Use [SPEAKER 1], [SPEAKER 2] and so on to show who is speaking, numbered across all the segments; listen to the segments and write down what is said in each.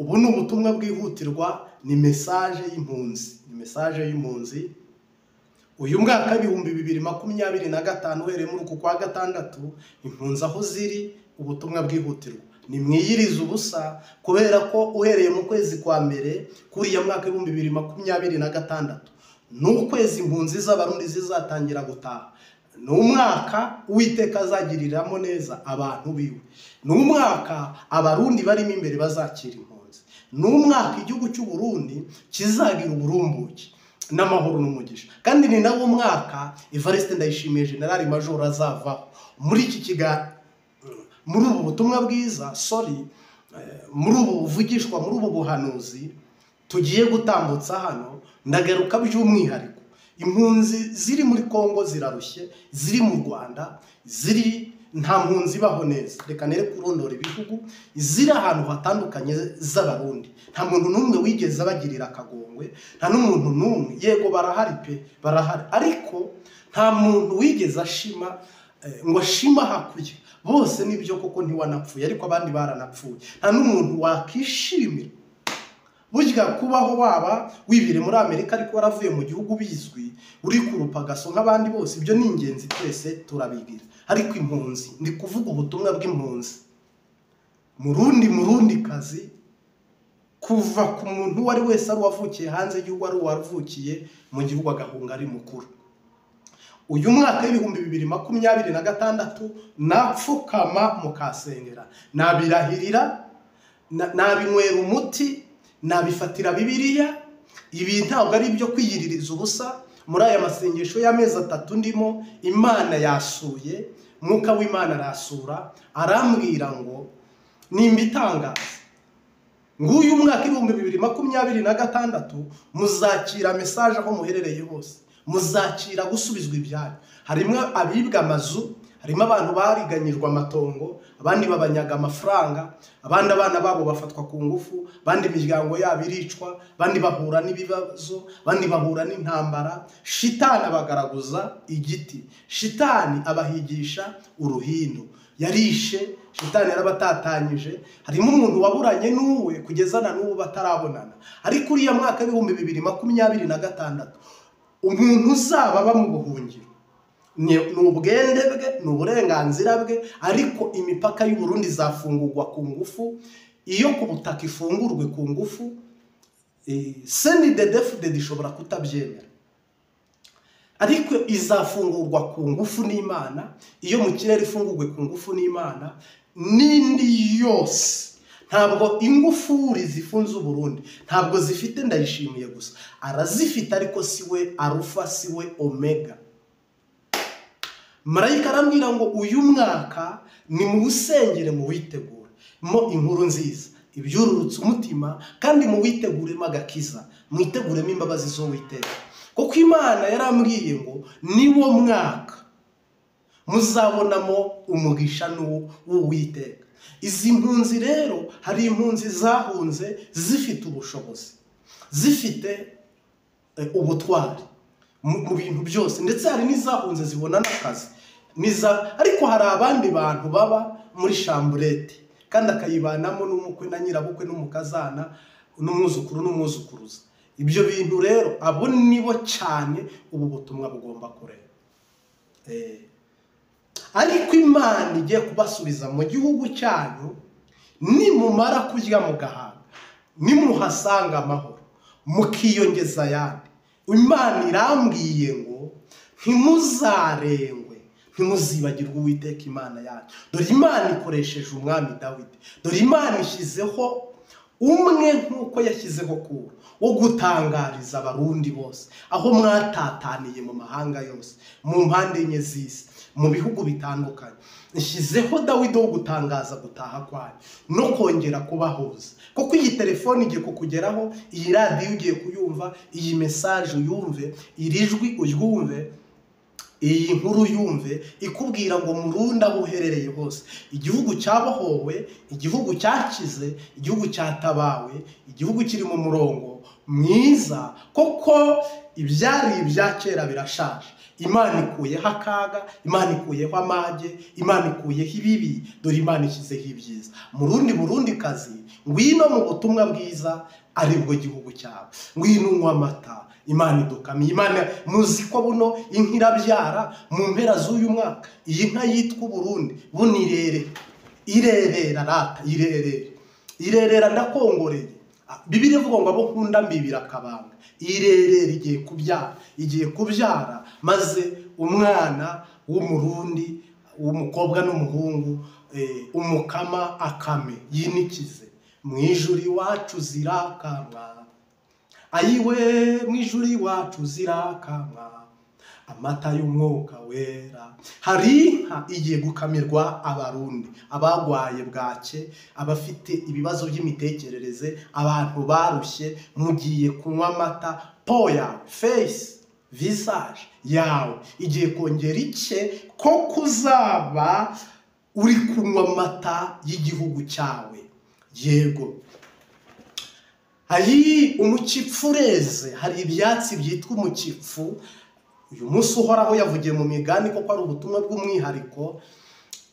[SPEAKER 1] ubu ni ubutumwa bwihutirwa, ni message y'impunzi. Uyu mwaka 2025 uhereye muri uku kwa gatandatu, impunzi aho ziri ubutumwa bwihutirwa ni mwiyiriza ubusa, kubera ko uhereye mu kwezi kwa mbere kuri ya mwaka 2026 n'ukwezi impunzi z'abarundi zizatangira gutaha. N'umwaka Uwiteka azagiriramo neza abantu biwe. N'umwaka abarundi barimo imbere bazakira impunzi. N'umwaka igihugu cy'u Burundi kizagira uburumbuke n'amahoro n'umugisha. Kandi ni nawo mwaka Evariste Ndayishimiye General Major azavaho muri iki kiganiro, muri ubu butumwa bwiza, muri ubu buvugishwa, muri ubu buhanuzi tugiye gutambutsa hano. Ndagaruka by'umwihariko impunzi ziri muri Kongo zirarushye, ziri mu Rwanda ziri nta mpunzi baho neza. Reka nere kurondora ibihugu ziri ahantu hatandukanye z'abarundi, nta muntu numwe wigeze abagirira akagongwe, nta n'umuntu numwe, yego barahari pe, barahari, ariko nta muntu wigeze ashima ngo ashima hakurya. Bose nibyo koko ntiwanapfuye, ariko abandi baranapfuye. Nta n'umuntu wakishimira burya kubaho waba wibire muri Amerika ariko waravuye mu gihugu bizwi, uri kurupagaso nk'abandi bose. Ibyo ni ingenzi, twese turabigira. Ariko impunzi, ndi kuvuga ubutumwa bw'impunzi, murundi kazi, kuva ku muntu wari wese ari wavukiye hanze y'igihugu, ari waruvukiye mu gihugu agahunga ari mukuru. Uyu mwaka 2026 napfukama mukasengera, nabirahirira, nabinywera umuti, nabifatira Bibiliya. Ibi ntabwo ari byo kwiyiririza ubusa. Muri aya masengesho y'amezi 3 ndimo, Imana yasuye, Mwuka w'Imana arasura, arambwira ngo nimbitangaza nguyu mwaka 2026 muzakira message aho muherereye hose, muzakira gusubizwa ibyanyu. Harimo abibwa amazu, harimo abantu bariganyirwa amatongo, abandi babanyaga amafaranga, abandi abana babo bafatwa ku ngufu, abandi imiryango yabo iricwa, abandi bahura n'ibibazo, abandi bahura n'intambara. Shitani abagaraguza igiti, shitani abahigisha uruhindo, yarishe, shitani yarabatatanyije. Harimo umuntu waburanye n'uwe kugeza na n'ubu batarabonana. Ariko uriya mwaka 2026 umuntu uzaba bamubuhungiro, ni ubwende bwe, ni uburenganzira bwe, ariko imipaka y'u Burundi izafungurwa ku ngufu. Iyo ku butaka ifungurwe ku ngufu, seni de defude ishobora kutabyemera, ariko izafungurwa ku ngufu n'Imana. Iyo mu kirere ifungurwe ku ngufu n'Imana, n'indi yose. Ntabwo ingufuri zifunze u Burundi, ntabwo zifite Ndayishimiye gusa, arazifite, ariko siwe Alpha, siwe Omega. Marayika arambwira ngo uyu mwaka ni mu busengere, mu witegure mo inkuru nziza, ibyururutse umutima, kandi mu witeguremo agakiza, mwiteguremo imbabazi zo Uwiteka. Kuko Imana yarambwiye ngo niwo mwaka muzabonamo umugisha w'Uwiteka. Izi mpunzi rero, hari impunzi zahunze zifite ubushobozi, zifite ubutwari mu bintu byose, ndetse hari n'izahunze zibona n'akazi. Ariko hari abandi bantu baba muri chambrette kandi akayibanamo n'umukwe na nyirabukwe n'umukazana n'umwuzukuru n'umwuzukuruza. Ibyo bintu rero abo nibo cyane ubu butumwa bugomba kureba. Ariko Imana igiye kubasubiza mu gihugu cyanyu, nimumara kurya mu gahaga, nimuhasanga amahoro, mukiyongeza ayandi. Imana irambwiye ngo ntimuzarengwe, ntimuzibagirwe Uwiteka Imana yanyu. Dore Imana ikoresheje umwami Dawidi, dore Imana ishyizeho umwe nk'uko yashyizeho Kuro wo gutangariza abarundi bose, aho mwatataniye mu mahanga yose, mu mpande enye z'isi, mu bihugu bitandukanye. Ishyizeho Dawidi wo gutangaza gutaha kwayo no kongera kubahuza. Kuko iyi telefone igiye kukugeraho, iyi radio ugiye kuyumva, iyi message uyumve, iri jwi uryumve, iyi nkuru yumve, ikubwira ngo Murundi aho uherereye hose, igihugu cyabohowe, igihugu cyakize, igihugu cyatabawe, igihugu kiri mu murongo, mwiza, koko ibyari ibya kera birashaje. Imana ikuyeho akaga, Imana ikuyeho amage, Imana ikuyeho ibibi, dore Imana ishyizeho ibyiza. Murundi kazi, ngwino mu butumwa bwiza ari bwo gihugu cyawe. Ngwino unywa amata, Imana idukamiye. Imana muzi ko buno inka irabyara mu mpera z'uyu mwaka. Iyi nka yitwa Burundi, buno irerera rata, irerera ndakongoreye. Bibiliya ivuga ngo abo nkunda mbibira akabanga. Irerera igiye kubyara maze umwana w'umurundi, umukobwa n'umuhungu, umukama akame yinikize. Mu ijuru iwacu zirakamwa, ayiwe mu ijuru iwacu zirakamwa, amata y'umwuka wera. Hari inka igiye gukamirwa abarundi, abagwaye bwake, abafite ibibazo by'imitekerereze, abantu barushye. Mugiye kunywa amata, poya face visage yawe igiye kongera icye ko kuzaba uri kunywa amata y'igihugu cyawe. Yego, hari umukipfureze, hari ibyatsi byitwa umukipfu. Uyu munsi uhoraho yavugiye mu migani ko ari ubutumwa bw'umwihariko,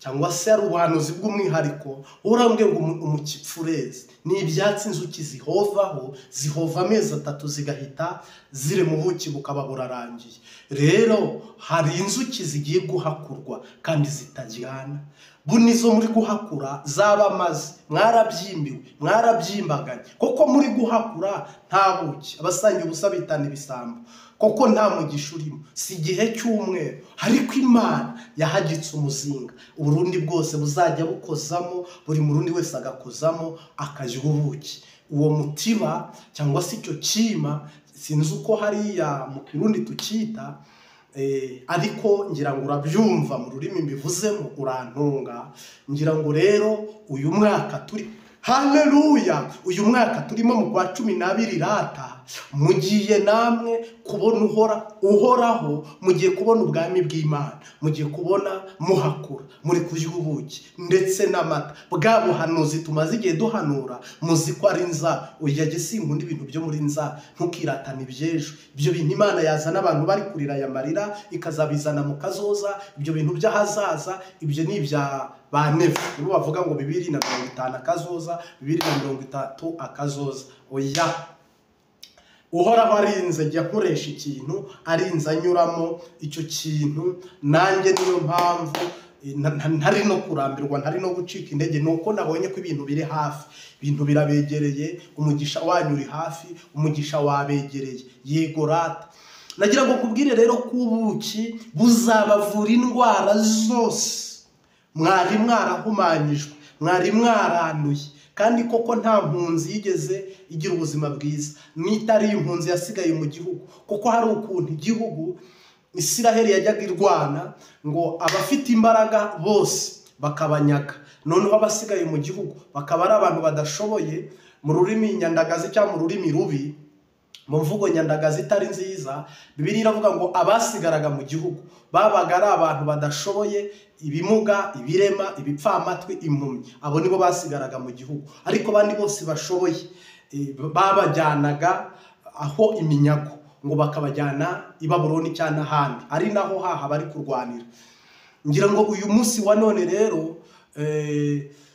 [SPEAKER 1] cyangwa se ari ubuhanuzi bw'umwihariko. Urambwe ngo umukipfureze ni ibyatsi inzuki zihova amezi 3 zigahita zire mu buki bukaba burarangiye. Rero hari inzuki zigiye guhakurwa kandi zitajyana. Bunizo muri guhakura zabamaze, mwarabyimbiwe, mwarabyimbaganye. Koko muri guhakura nta buki, abasangiye ubusa bitana ibisambo. Koko nta mugisha urimo, si igihe cy'umweru. Ariko Imana yahagitse umuzinga, Uburundi bwose buzajya bukozamo, buri murundi wese agakozamo akajya ubuki. Uwo mutiba cyangwa se icyo kima, sinzi uko hariya mu Kirundi tukita, ariko ngira ngo urabyumva mu rurimi mbivuzemo, urantunga. Ngira ngo rero uyu mwaka turi, haleluya, uyu mwaka turimo mu kwa 12 rata, mugiye namwe kubona uhoraho, mugiye kubona ubwami bw'Imana, mugiye kubona muhakura, muri kurya ubuki ndetse n'amata. Bwa buhanuzi tumaze igihe duhanura, muzi ko ari nza. Oya gisinkunda ibintu byo muri nza, ntukiratana ibyejo. Ibyo bintu Imana yazana abantu bari kurira ya marira, ikazabizana mu kazoza. Ibyo bintu by'ahazaza, ibyo ni ibya banefu. Ubu bavuga ngo 2050 akazoza, 2030 akazoza. Oya, uhoraho arinze jya nkoresha ikintu, arinze anyuramo icyo kintu. Nanjye niyo mpamvu ntari no kurambirwa, ntari no gucika intege, nuko nabonye ko ibintu biri hafi, ibintu birabegereye, umugisha wanyu uri hafi, umugisha wabegereye. Yego rata, nagira ngo kubwire rero ko ubuki buzabavura indwara zose mwari mwarahumanyijwe, mwari mwaranuye. Kandi koko nta mpunzi yigeze igira ubuzima bwiza n'itari impunzi yasigaye mu gihugu. Koko hari ukuntu igihugu Isiraheli yajyaga irwana ngo abafite imbaraga bose bakabanyaga, noneho abasigaye mu gihugu bakaba ari abantu badashoboye. Mu rurimi nyandagazi cyangwa mu rurimi rubi, mu mvugo nyandagazi itari nziza, Bibiliya iravuga ngo abasigaraga mu gihugu babaga ari abantu badashoboye, ibimuga, ibirema, ibipfamatwi, impumyi. Abo nibo basigaraga mu gihugu. Ariko abandi bose bashoboye babajyanaga aho iminyago, ngo bakabajyana i Babuloni cyane ahandi, ari naho haha bari kurwanira. Ngira ngo uyu munsi wa none rero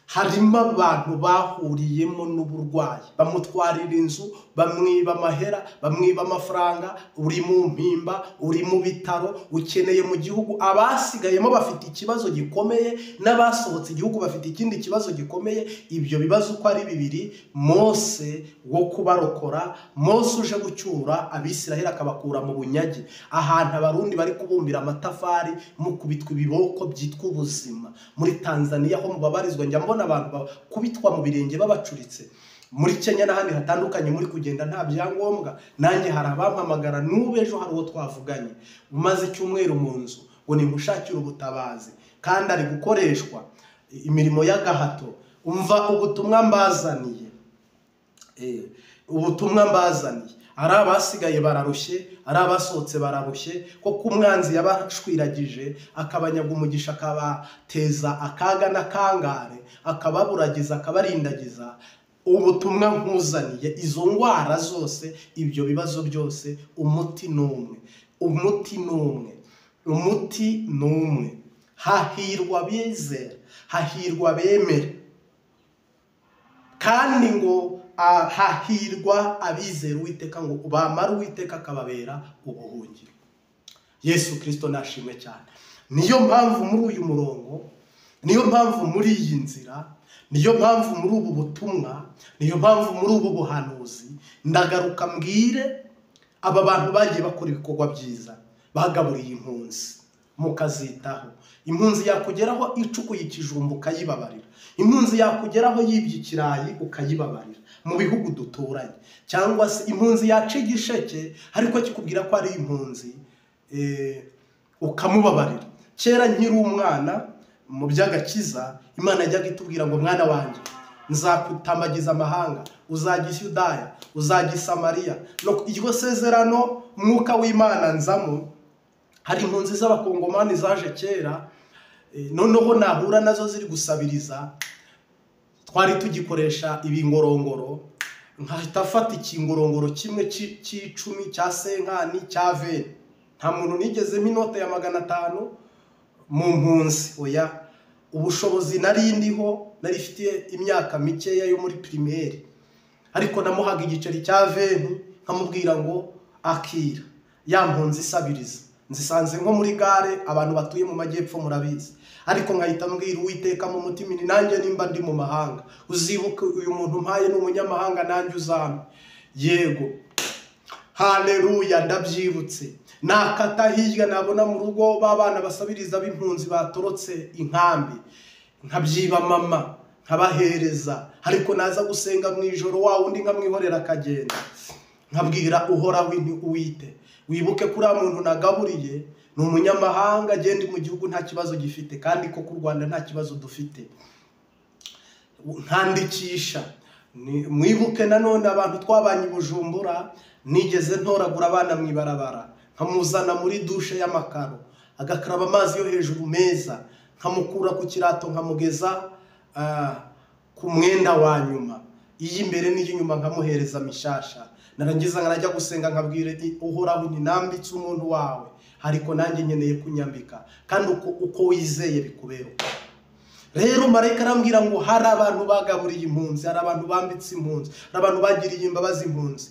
[SPEAKER 1] harimo abantu bahuriyemo n'uburwayi, bamutwarira inzu, bamwiba amahera, bamwiba amafaranga. Uri mu mpimba, uri mu bitaro, ukeneye mu gihugu. Abasigayemo bafite ikibazo gikomeye, n'abasohotse igihugu bafite ikindi kibazo gikomeye. Ibyo bibazo uko ari bibiri, Mose wo kubarokora, Mose uje gucyura Abisiraheli akabakura mu bunyage, ahantu abarundi bari kubumbira amatafari mu kubitwa ibiboko byitwa ubuzima. Muri Tanzania ho mubabarizwa, njya mbona abantu bakubitwa mu birenge babacuritse. Muri Kenya n'ahandi hatandukanye muri kugenda nta byangombwa. Nanjye hari abampamagara, n'ubu ejo hari uwo twavuganye umaze icyumweru mu nzu, ngo nimushakire ubutabazi kandi ari gukoreshwa imirimo y'agahato. Umva ubutumwa mbazaniye, ubutumwa mbazaniye. Ari abasigaye bararushye, ari abasohotse bararushye, kuko umwanzi yabashwiragije akabanyaga umugisha, akabateza akaga n'akangare, akababuragiza, akabarindagiza. ubutumwa nkuzaniye, izo ndwara zose, ibyo bibazo byose, umuti n'umwe, umuti n'umwe, umuti n'umwe. Hahirwa abizera, hahirwa abemera, kandi ngo hahirwa abizera Uwiteka, ngo bamara Uwiteka akababera ubuhungiro. Yesu Kristo nashimwe cyane. Niyo mpamvu muri uyu murongo, niyo mpamvu muri iyi nzira, niyo mpamvu muri ubu butumwa, niyo mpamvu muri ubu buhanuzi, ndagaruka mbwire aba bantu bagiye bakora ibikorwa byiza, bagaburiye impunzi mukazitaho. Impunzi yakugeraho icukuye ikijumba ukayibabarira, impunzi yakugeraho yibye ikirayi ukayibabarira mu bihugu duturanye, cyangwa se impunzi yaca igisheke ariko kikubwira ko ari impunzi, ukamubabarira. Kera nkiri umwana mu by'agakiza, Imana yajyaga itubwira ngo mwana wanjye, nzakutambagiza amahanga, uzajya i Yudaya, uzajya i Samariya. No, iryo sezerano Mwuka w'Imana nzamo. Hari impunzi z'abakongomani zaje kera, noneho nahura nazo ziri gusabiriza, twari tugikoresha ibingorongoro, nkahita afata ikingorongoro kimwe cy'icumi cya senkani cya veni. Nta muntu nigezemo inote ya 500 mu mpunzi, oya. Ubushobozi nari ndiho, nari ifite imyaka mikeya yo muri primaire, ariko namuhaga igiceri cya veni nkamubwira ngo akira. Ya mpunzi isabiriza, nzisanze nko muri gare, abantu batuye mu majyepfo murabizi, ariko nkahita mbwira Uwiteka mu mutima, ni nanjye nimba ndi mu mahanga, uzibuke uyu muntu mpaye ni umunyamahanga, nanjye uzampe. Yego, haleluya, ndabyibutse. Nakata hirya nabona mu rugo babana basabiriza b'impunzi batorotse inkambi, nkabyiba mama nkabahereza, ariko naza gusenga mu ijoro wa wundi nkamwihorera akagenda. Nkabwira Uhoraho nti Uwite, wibuke kuri muntu nagaburiye ni umunyamahanga, agenda mu gihugu nta kibazo gifite, kandi ko ku Rwanda nta kibazo dufite. Nkandikisha, mwibuke nanone abantu twabanye Bujumbura, nigeze ntoragura abana mwibarabara, nkamuzana muri dushe y'amakaro, agakaraba amazi yo hejuru meza, nkamukura ku kirato nkamugeza ku mwenda wa nyuma, iy'imbere n'iy'inyuma nkamuhereza mishasha. Narangiza nkarajya gusenga nkabwire Uhoraho ni nambitse umuntu wawe, ariko nanjye nkeneye kunyambika, kandi uko wizeye bikubera. Rero marayika arambwira ngo hari abantu bagaburiye impunzi, hari abantu bambitse impunzi, hari abantu bagiriye imbabazi impunzi.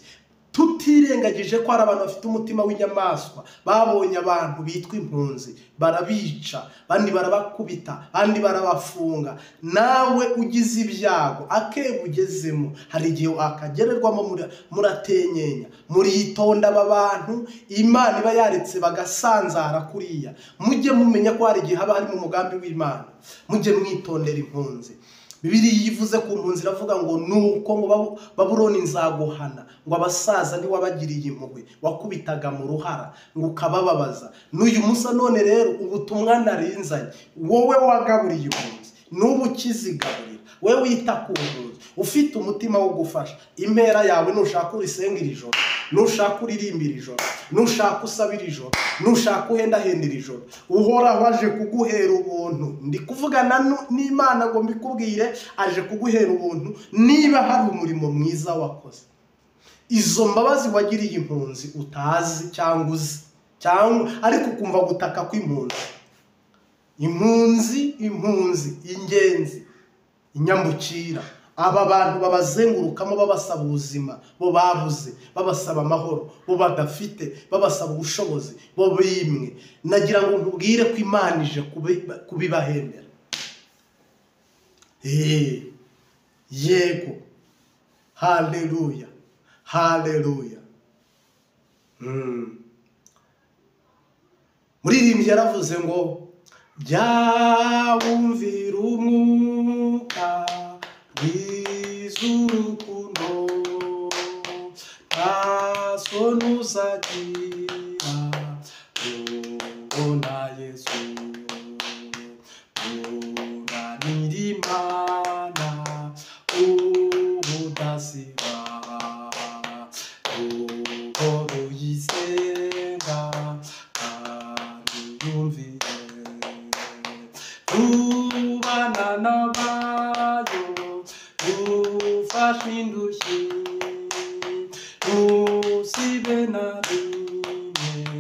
[SPEAKER 1] Tutirengagije ko hari abantu bafite umutima w'inyamaswa, babonye abantu bitwa impunzi barabica, bandi barabakubita, bandi barabafunga. Nawe ugize ibyago akebugezemo, hari igihe akagererwamo muratenyenya, muritonda aba bantu Imana iba yaretse bagasanzara kuriya. Mujye mumenya ko hari igihe haba hari mu mugambi w'Imana, mujye mwitondera impunzi. Bibiliya yivuze ku mpunzi iravuga ngo nuko ngo Babuloni nzaguhana, ngo abasaza ni wabagiriye impuhwe, wakubitaga mu ruhara ngo ukabababaza. N'uyu musa none rero ubutumwa narinzanye, wowe wagaburiye impunzi, n'ubu ukizigaburira, wewe wita ku mpunzi, ufite umutima wo gufasha. Impera yawe nushaka urisengera ijoro, nushaka uririmbira ijoro, nushaka usabira ijoro, nushaka uhendahendera ijoro, Uhoraho aje kuguhera ubuntu. Ndi kuvugana n'Imana ngo mbikubwire, aje kuguhera ubuntu niba hari umurimo mwiza wakoze. Izo mbabazi wagiriye impunzi utazi cyangwa uzi, cyangwa ariko ukumva gutaka kw'impunzi. Impunzi, ingenzi, inyambukira, aba bantu babazengurukamo babasaba ubuzima, bo babuze, babasaba amahoro, bo badafite, babasaba ubushobozi, bo bimwe. Nagira ngo nkubwire ko Imana ije kubibahembera. Yego, haleluya, haleluya. Muririmbyi yaravuze ngo jya wumvira umwuka w'izurukundo, ntasoni uzagira ubona Yesu, uranira Imana ubudasiba, uhora uyisenga kandi yumvire, ubana n'abayo ufashe ntusibe na rimwe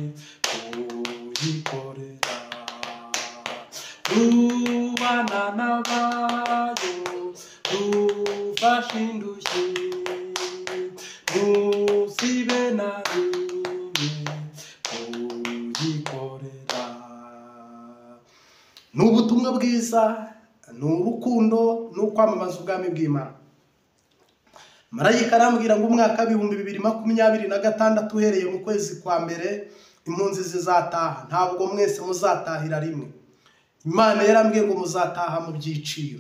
[SPEAKER 1] kuyikorera rubana n'abayo rufashe indushyi ntusibe na rimwe kuyikorera. Ni ubutumwa bwiza, ni urukundo, ni ukwamamaza ubwami bw'Imana. Marayika arambwira ngo umwaka w'ibihumbi 2026 uhereye mu kwezi kwa mbere impunzi zizataha, ntabwo mwese muzatahira rimwe. Imana yarambwiye ngo muzataha mu byiciro.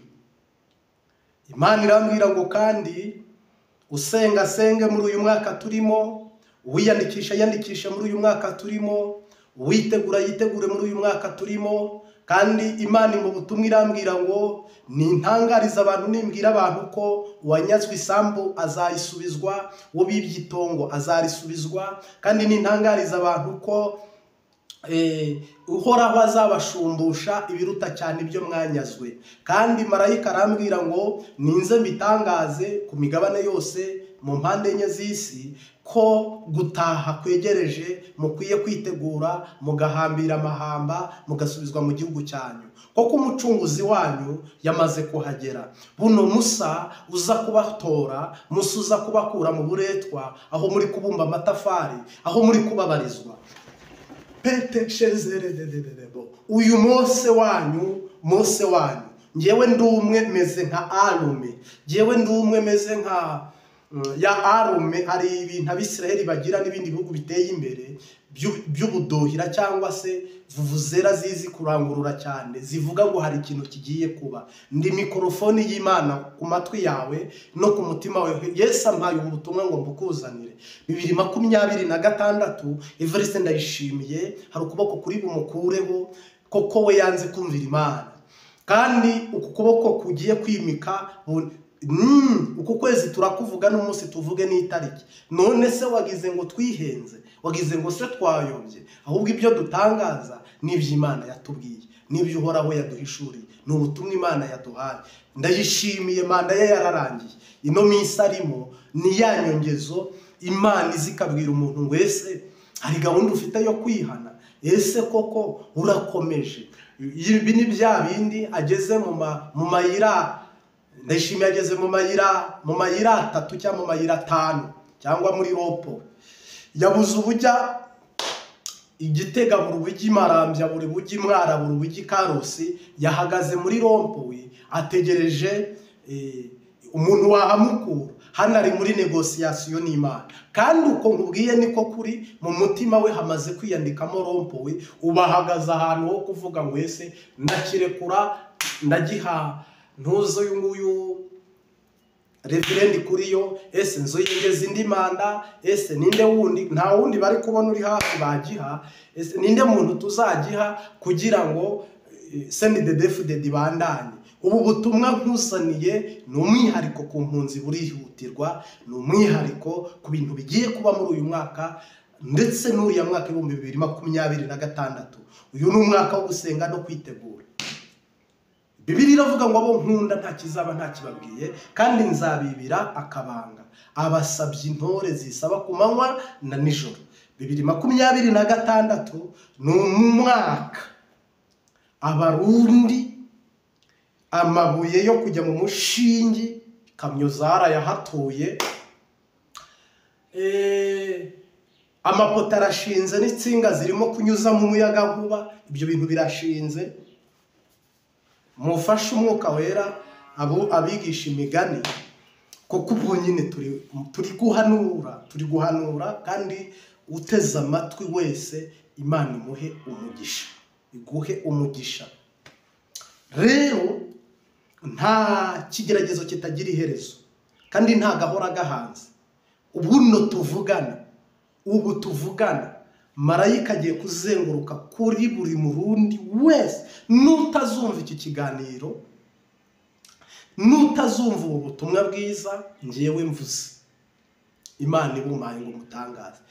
[SPEAKER 1] Imana irambwira ngo kandi usenga senge muri uyu mwaka turimo, uwiyandikisha muri uyu mwaka turimo, uwitegura yitegure muri uyu mwaka turimo. Kandi Imana mu butumwa irambwira ngo nintangariza abantu, nimbwira abantu ko uwanyazwe isambu azayisubizwa, uwo bibye itongo azarisubizwa. Kandi nintangariza abantu ko uhoraho azabashumbusha ibiruta cyane ibyo mwanyazwe. Kandi marayika arambwira ngo ninze mbitangaze ku migabane yose mu mpande enye z'isi ko gutaha kwegereje, mukwiye kwitegura, mugahambira amahamba, mugasubizwa mu gihugu cyanyu, koko umucunguzi wanyu yamaze kuhagera. Buno Musa uza kubatora, Musa uza kubakura mu buretwa, aho muri kubumba amatafari, aho muri kubabarizwa. Uyu Mose wanyu, ngewe ndumwe meze nka Arume, ngewe ndumwe meze nka ya Arume. Hari ibintu Abisiraheli bagira n'ibindi bihugu biteye imbere by'ubudohira cyangwa se vuvuzera zizi kurangurura cyane, zivuga ngo hari ikintu kigiye kuba. Ndi mikrofoni y'Imana ku matwi yawe no ku mutima wawe. Yesu ampaye ubutumwa ngo mbukuzanire. 2026 Evariste Ndayishimiye hari ukuboko kuri bumukureho, koko we yanze kumvira Imana. Kandi uku kuboko kugiye kwimika uku kwezi turakuvuga n'umunsi tuvuge n'itariki. None se wagize ngo twihenze, wagize ngo se twayobye? Ahubwo ibyo dutangaza n'iby'Imana yatubwiye, n'ibyo uhoraho yaduhishuriye, ni ubutumwa Imana yaduhaye. Ndayishimiye, manda ye yararangiye. Ino minsi arimo ni ya nyongezo Imana izikabwira umuntu ngo ese hari gahunda ufite yo kwihana, ese koko urakomeje. Ibi ni bya bindi ageze mu mayira. Ndayishimiye ageze mu mayira 3 cyangwa mu mayira 5 cyangwa muri ropo. Yabuze ubujya Igitega, buri bujya Marambya, buri bujya Mwara, buri bujya Karusi. Yahagaze muri rompo we ategereje umuntu wahamukura. Hano ari muri negociation n'Imana. Kandi uko nkubwiye niko kuri mu mutima we hamaze kwiyandikamo rompo we. Ubahagaze ahantu ho kuvuga ngo ese ndakirekura, ndagiha ntuzo uyu nguyu reverend kuri yo, ese nzo yengeze indi manda, ese ninde wundi, nta wundi bari kubona uri hafi bagiha, ese ninde muntu tuzagiha kugira ngo CNDD-FDD bandanye. Ubu butumwa nkuzaniye ni umwihariko ku mpunzi burihutirwa, ni umwihariko ku bintu bigiye kuba muri uyu mwaka ndetse n'uriya mwaka 2026. Uyu ni umwaka wo gusenga no kwitegura. Bibiliya iravuga ngo abo nkunda nta kizaba nta kibabwiye, kandi nzabibira akabanga abasabye intore zisaba ku manywa na nijoro. 2026 ni umwaka Abarundi amabuye yo kujya mu mushingi, kamyo zarayahatuye, amapoto arashinze n'insinga zirimo kunyuza mu muyaga nkuba. Ibyo bintu birashinze. Mufashe umwuka wera abigisha imigani, kuko ubu nyine turi guhanura, kandi uteze amatwi wese Imana imuhe umugisha, iguhe umugisha. Rero nta kigeragezo kitagira iherezo, kandi nta gahora gahanze. Ubu tuvugana marayika agiye kuzenguruka kuri buri murundi wese. Nutazumva iki kiganiro, nutazumva ubu butumwa bwiza ngiyewe mvuze, Imana ibumaye ngo mutangaze.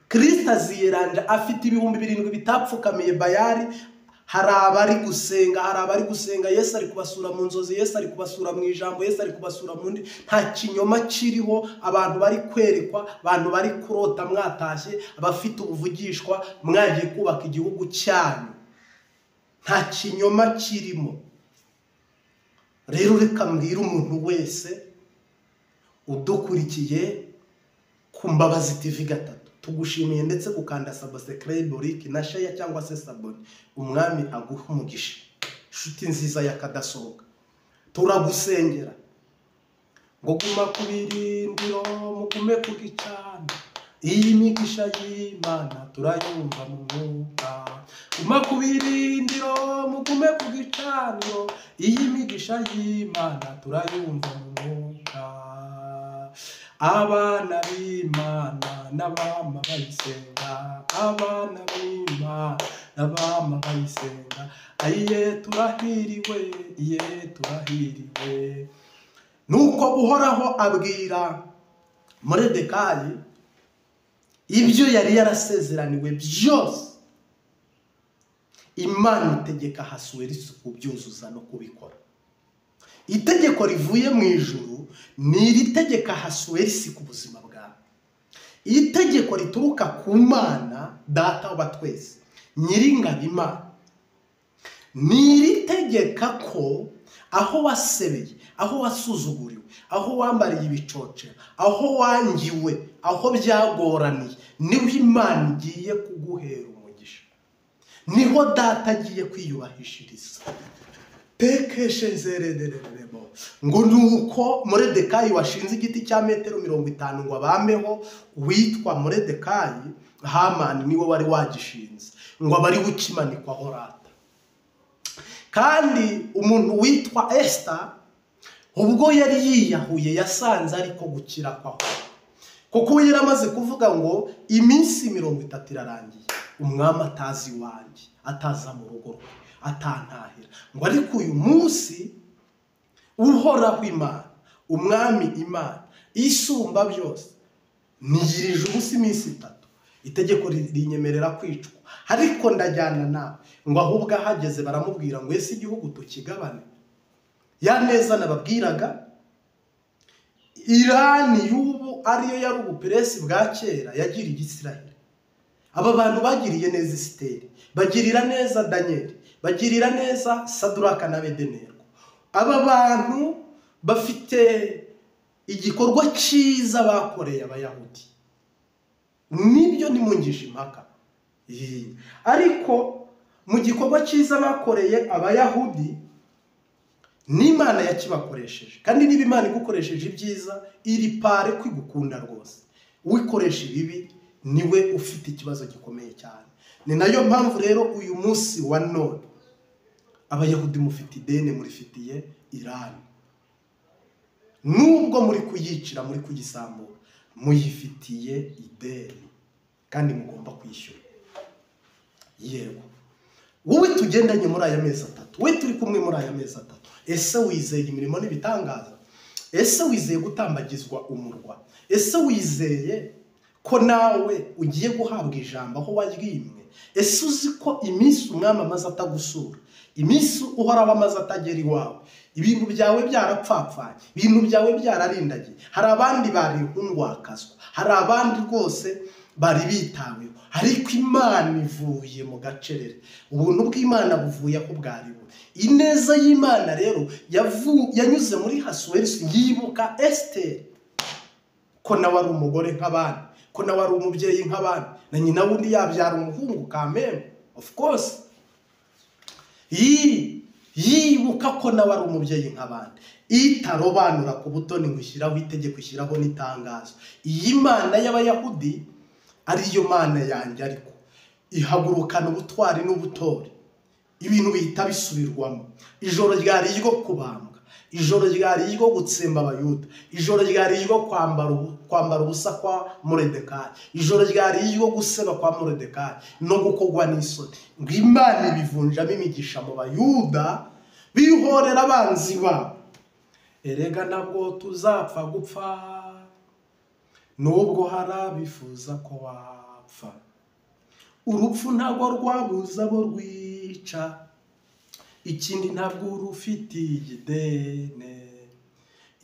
[SPEAKER 1] Kristo aziyeranja afite 7,000 bitapfukamiye Bayali, hari abari gusenga, Yesu ari kubasura mu nzozi, Yesu ari kubasura mu ijambo, Yesu ari kubasura mu ndi. Nta kinyoma kiriho, abantu bari kwerekwa, abantu bari kurota mwatashye, abafite ubuvugishwa mwagiye kubaka igihugu cyanyu. Nta kinyoma kirimo. Rero reka mbwira umuntu wese udukurikiye ku Mbabazi TV gatatu, tugushimiye ndetse gukanda subscribe, like na share cyangwa se sabone. Umwami aguha umugisha. Inshuti nziza yakadasohoka, turagusengera ngo guma ku birindiro, mugume ku gicana. Iyi migisha y'Imana turayumva mu mwuka. Guma ku birindiro, mugume ku gicaniro. Iyi migisha y'Imana turayumva mu mwuka. Abana b'Imana n'abama bayisenga, abana b'Imana n'abama bayisenga. Ayiye turahiriwe, iye turahiriwe. Nuko Uhoraho abwira Moridekayi ibyo yari yarasezeraniwe byose. Imana itegeka Ahasuwerusi kubyuzuza no kubikora. Itegeko rivuye mu ijuru ni iritegeka Ahasuwerusi ku buzima bwawe. Itegeko rituruka ku Mana Data wa twese, Nyiringabo Imana. Ni iritegeka ko aho wasebeye, aho wasuzuguriwe, aho wambariye ibicoce, aho wangiwe, aho byagoraniye, niho Imana igiye kuguhera umugisha. Niho Data agiye kwiyubahishiriza. Tekeshe nzererererebo. Ngo nuko Moridekayi washinze igiti cya metero 50 ngo abameho, witwa Moridekayi, Hamani niwe wari wagishinze, ngo abari gukimanikwaho rata. Kandi umuntu witwa Esther, ubwo yari yiyahuye, yasanze ariko gukira kwaho. Kuko yari amaze kuvuga ngo iminsi 30 irarangiye, umwami atazi iwanjye, ataza mu rugo rwe, atantahira. Ngo ariko uyu munsi Uhoraho Imana, umwami Imana isumba byose, nigirije ubusa iminsi 3. Itegeko rinyemerera kwicwa, ariko ndajyana nawe. Ngo ahubwo ahageze baramubwira ngo ese igihugu tukigabane. Ya neza nababwiraga, Irani y'ubu ariyo yari ubuperesi bwa kera yagiriye Isiraheli. Aba bantu bagiriye neza Esiteri, bagirira neza Daniel, bagirira neza Saduraka na Abedenego. Aba bantu bafite igikorwa cyiza bakoreye Abayahudi. Nibyo nimungisha impaka. Ariko mu gikorwa cyiza bakoreye Abayahudi, n'Imana yakibakoresheje. Kandi niba Imana igukoresheje ibyiza, iri pare kwigukunda rwose. Uwikoresha ibibi niwe ufite ikibazo gikomeye cyane. Ni nayo mpamvu rero uyu munsi wa none Abayahudi mufite ideni murifitiye Irani. Nubwo muri kuyicira, muri kugisambura, muyifitiye ideni kandi mugomba kwishyura. Yego, wowe tugendanye muri aya mezi 3, we turi kumwe muri aya mezi 3, ese wizeye imirimo n'ibitangaza? Ese wizeye gutambagizwa umurwa? Ese wizeye ko nawe ugiye guhabwa ijambo aho waryimwe? Ese uzi ko iminsi umwami amaze atagusura, iminsi Uhoraho amaze atagera iwawe, ibintu byawe byarapfapfanye, ibintu byawe byararindagiye? Hari abandi bari nk'undwakazwa, hari abandi rwose bari bitaweho, ariko Imana ivuye mu gacerere. Ubuntu bw'Imana buvuye aho bwari buri. Ineza y'Imana rero yanyuze muri Ahasuwerusi, yibuka Esther ko nawe ari umugore nk'abandi, ko nawe ari umubyeyi nk'abandi, na nyina wundi yabyara umuhungu kameme, of course. Yibuka ko nawe ari umubyeyi nk'abandi, itarobanura ku butoni ngo ishyiraho itegeko, ishyiraho n'itangazo. Iyi Mana y'Abayahudi ariyo Mana yanjye, ariko ihagurukana ubutwari n'ubutore, ibintu bihita bisubirwamo. Ijoro ryari ryo kubambwa, ijoro ryari ryo gutsemba Abayuda, ijoro ryari ryo kwambara ubusa kwa Moridekayi, ijoro ryari ryo guseba kwa Moridekayi no gukogwa n'isoni. Ngo Imana ibivunjamo imigisha mu Bayuda, bihorera abanzi babo. Erega nabwo tuzapfa gupfa, nubwo hari abifuza ko wapfa. urupfu ntabwo rwabuza abo rwica, ikindi ntabwo urufitiye idene,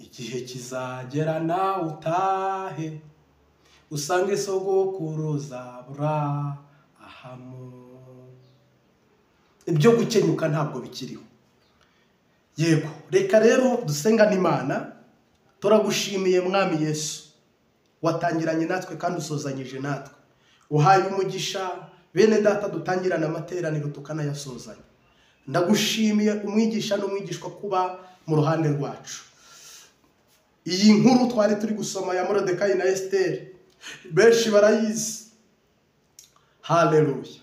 [SPEAKER 1] igihe kizagera nawe utahe usange sogokuruza Aburahamu. Ibyo gukenyuka ntabwo bikiriho. Yego, reka rero dusenga n'Imana. Turagushimiye Mwami Yesu, watangiranye natwe kandi usozanyije natwe, uhaye umugisha bene data dutangirana amateraniro tukanayasozanya. Ndagushimiye umwigisha n'umwigishwa kuba mu ruhande rwacu. Iyi nkuru twari turi gusoma ya Moridekayi na Esiteri benshi barayizi. Haleluya.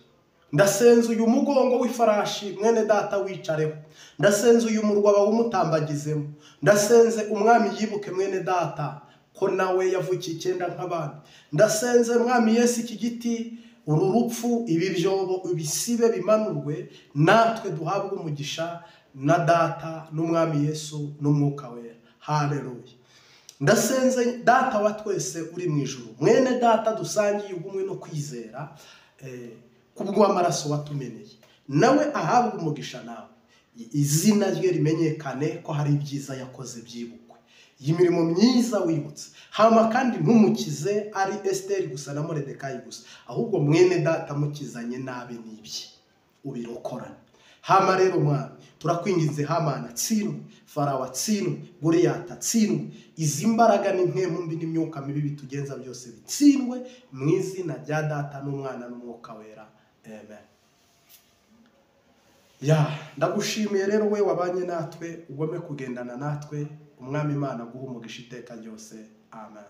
[SPEAKER 1] Ndasenze uyu mugongo w'ifarashi mwene data wicareho, ndasenze uyu murwa bawumutambagizemo, ndasenze umwami yibuke mwene data ko nawe yavukiye 9 nk'abandi. Ndasenze Mwami Yesu iki giti, uru rupfu, ibi byobo ibisibe bimanurwe, natwe duhabwe umugisha na data n'umwami Yesu n'umwuka wera. Haleluya. Ndasenze data wa twese uri mu ijuru, mwene data dusangiye ubumwe no kwizera kubwo amaraso watumeneye, nawe ahabwe umugisha nawe, izina rye rimenyekane ko hari ibyiza yakoze byibukwe, imirimo myiza wibutse. Hama kandi ntumukize ari Esiteri gusa na Moridekayi gusa, ahubwo mwene data mukizanye nabe nibye ubirokorane. Hama rero Mwami, turakwinginze Hamana atsindwe, Farawo atsindwe, Goliyati atsindwe, izi mbaraga n'impemu mbi n'imyuka mibi bitugenza byose bitsindwe mu izina rya Data n'Umwana n'Umwuka wera. Amen. Ndagushimiye rero we wabanye natwe, ugome kugendana natwe. Umwami Imana guha umugisha iteka ryose. Amen.